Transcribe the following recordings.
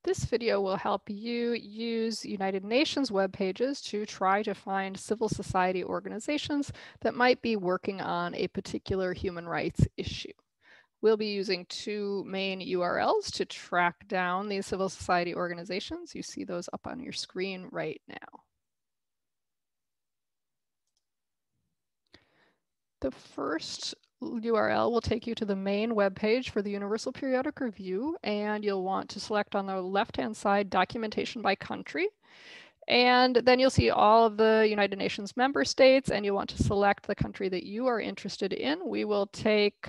This video will help you use United Nations web pages to try to find civil society organizations that might be working on a particular human rights issue. We'll be using two main URLs to track down these civil society organizations. You see those up on your screen right now. The first URL will take you to the main web page for the Universal Periodic Review, and you'll want to select on the left-hand side documentation by country. And then you'll see all of the United Nations member states, and you want to select the country that you are interested in. We will take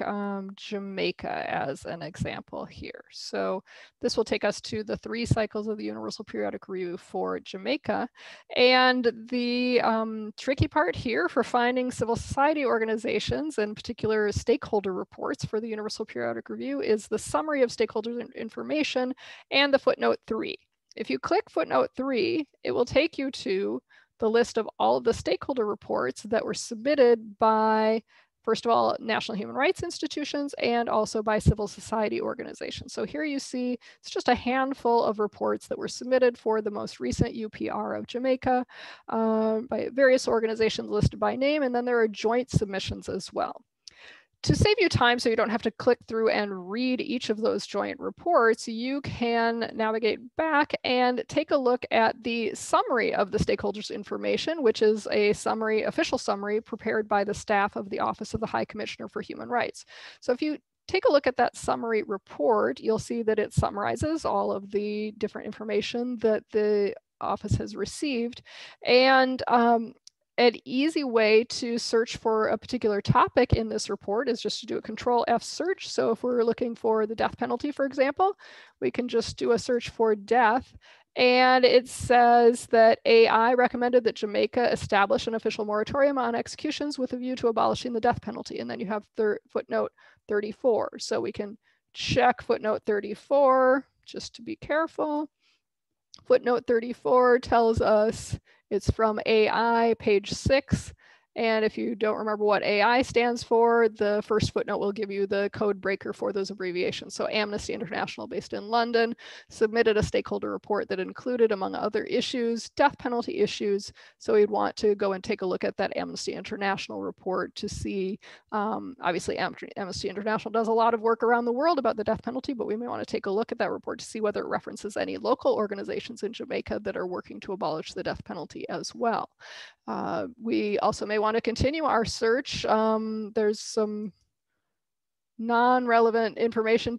Jamaica as an example here. So this will take us to the 3 cycles of the Universal Periodic Review for Jamaica. And the tricky part here for finding civil society organizations, and particular stakeholder reports for the Universal Periodic Review, is the summary of stakeholder information and the footnote 3. If you click footnote 3, it will take you to the list of all of the stakeholder reports that were submitted by, first of all, national human rights institutions and also by civil society organizations. So here you see it's just a handful of reports that were submitted for the most recent UPR of Jamaica by various organizations listed by name, and then there are joint submissions as well. To save you time so you don't have to click through and read each of those joint reports, you can navigate back and take a look at the summary of the stakeholders' information, which is a summary, official summary prepared by the staff of the Office of the High Commissioner for Human Rights. So if you take a look at that summary report, you'll see that it summarizes all of the different information that the office has received. And an easy way to search for a particular topic in this report is just to do a Control F search. So if we're looking for the death penalty, for example, we can just do a search for death. And it says that AI recommended that Jamaica establish an official moratorium on executions with a view to abolishing the death penalty. And then you have footnote 34. So we can check footnote 34 just to be careful. Footnote 34 tells us it's from AI, page 6. And if you don't remember what AI stands for, the first footnote will give you the code breaker for those abbreviations. So Amnesty International, based in London, submitted a stakeholder report that included, among other issues, death penalty issues. So we'd want to go and take a look at that Amnesty International report to see, obviously Amnesty International does a lot of work around the world about the death penalty, but we may want to take a look at that report to see whether it references any local organizations in Jamaica that are working to abolish the death penalty as well. We also may want to continue our search. There's some non-relevant information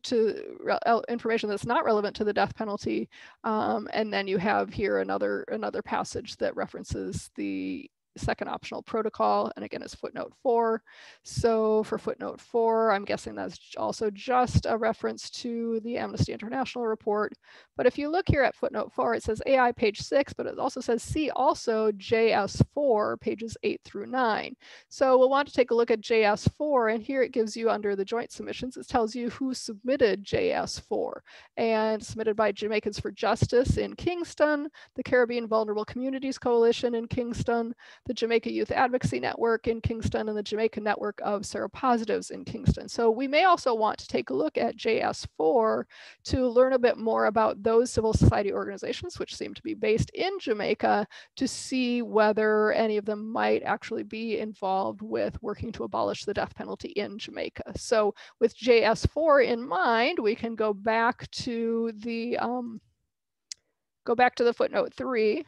information that's not relevant to the death penalty, and then you have here another passage that references the second optional protocol, and again it's footnote 4. So for footnote 4, I'm guessing that's also just a reference to the Amnesty International report. But if you look here at footnote 4, it says AI page 6, but it also says see also JS4 pages 8 through 9. So we'll want to take a look at JS4, and here it gives you, under the joint submissions, it tells you who submitted JS4, and submitted by Jamaicans for Justice in Kingston, the Caribbean Vulnerable Communities Coalition in Kingston, the Jamaica Youth Advocacy Network in Kingston, and the Jamaica Network of Seropositives in Kingston. So we may also want to take a look at JS4 to learn a bit more about those civil society organizations, which seem to be based in Jamaica, to see whether any of them might actually be involved with working to abolish the death penalty in Jamaica. So with JS4 in mind, we can go back to the footnote 3,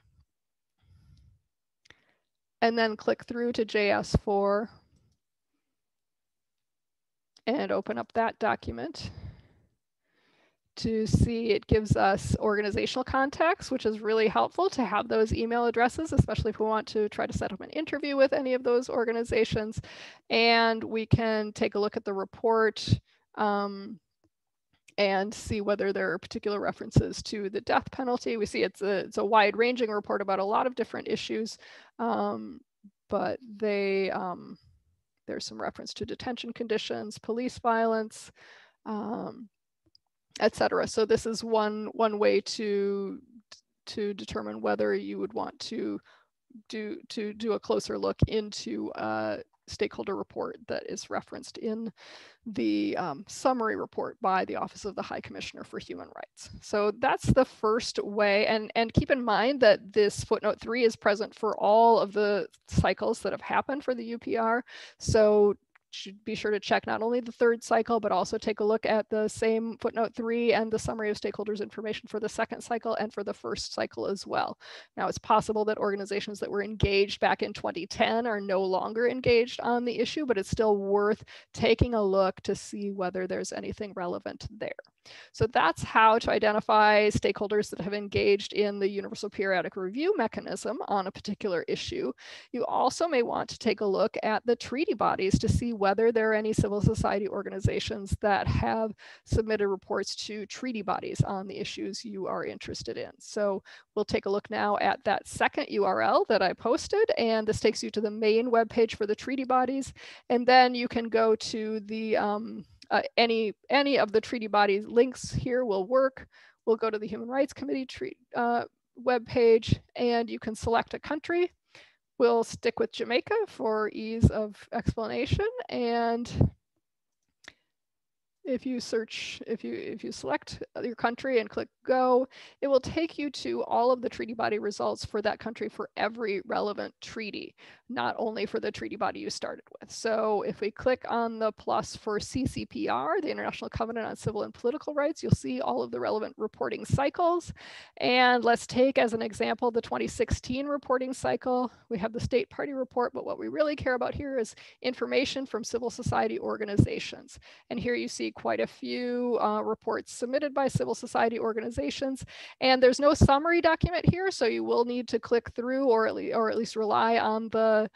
and then click through to JS4 and open up that document to see it gives us organizational contacts, which is really helpful to have those email addresses, especially if we want to try to set up an interview with any of those organizations. And we can take a look at the report and see whether there are particular references to the death penalty. We see it's a wide-ranging report about a lot of different issues, but there's some reference to detention conditions, police violence, etc. So this is one way to determine whether you would want to do a closer look into stakeholder report that is referenced in the summary report by the Office of the High Commissioner for Human Rights. So that's the first way. And keep in mind that this footnote 3 is present for all of the cycles that have happened for the UPR. So should be sure to check not only the third cycle, but also take a look at the same footnote 3 and the summary of stakeholders information for the second cycle and for the first cycle as well. Now, it's possible that organizations that were engaged back in 2010 are no longer engaged on the issue, but it's still worth taking a look to see whether there's anything relevant there. So that's how to identify stakeholders that have engaged in the Universal Periodic Review mechanism on a particular issue. You also may want to take a look at the treaty bodies to see whether there are any civil society organizations that have submitted reports to treaty bodies on the issues you are interested in. So we'll take a look now at that second URL that I posted, and this takes you to the main webpage for the treaty bodies. And then you can go to the any of the treaty bodies links here will work. We'll go to the Human Rights Committee webpage, and you can select a country. We'll stick with Jamaica for ease of explanation. And if you search, if you select your country and click go, it will take you to all of the treaty body results for that country for every relevant treaty, not only for the treaty body you started with. So if we click on the plus for CCPR, the International Covenant on Civil and Political Rights, you'll see all of the relevant reporting cycles. And let's take as an example the 2016 reporting cycle. We have the state party report, but what we really care about here is information from civil society organizations. And here you see quite a few reports submitted by civil society organizations. And there's no summary document here, so you will need to click through or at least rely on the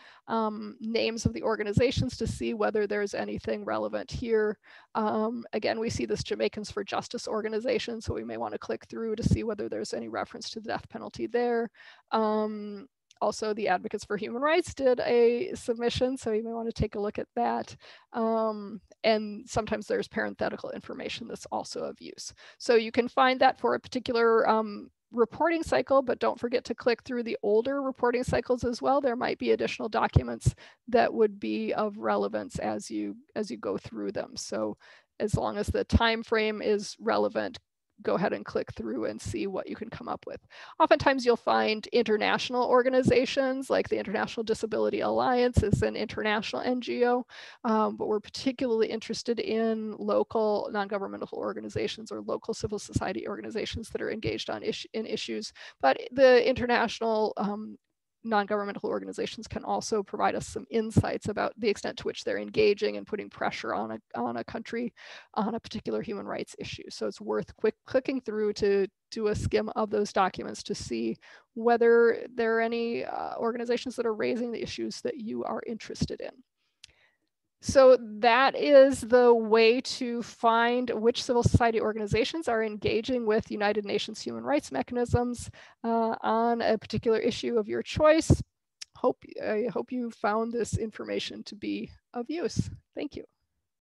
names of the organizations to see whether there's anything relevant here. Again, we see this Jamaicans for Justice organization, so we may want to click through to see whether there's any reference to the death penalty there. Also, the Advocates for Human Rights did a submission, so you may want to take a look at that. And sometimes there's parenthetical information that's also of use. So you can find that for a particular reporting cycle, but don't forget to click through the older reporting cycles as well. There might be additional documents that would be of relevance as you go through them. So as long as the time frame is relevant, go ahead and click through and see what you can come up with. Oftentimes you'll find international organizations like the International Disability Alliance is an international NGO, but we're particularly interested in local non-governmental organizations or local civil society organizations that are engaged on in issues. But the international non-governmental organizations can also provide us some insights about the extent to which they're engaging and putting pressure on a country on a particular human rights issue. So it's worth clicking through to do a skim of those documents to see whether there are any organizations that are raising the issues that you are interested in. So that is the way to find which civil society organizations are engaging with United Nations human rights mechanisms on a particular issue of your choice. I hope you found this information to be of use. Thank you.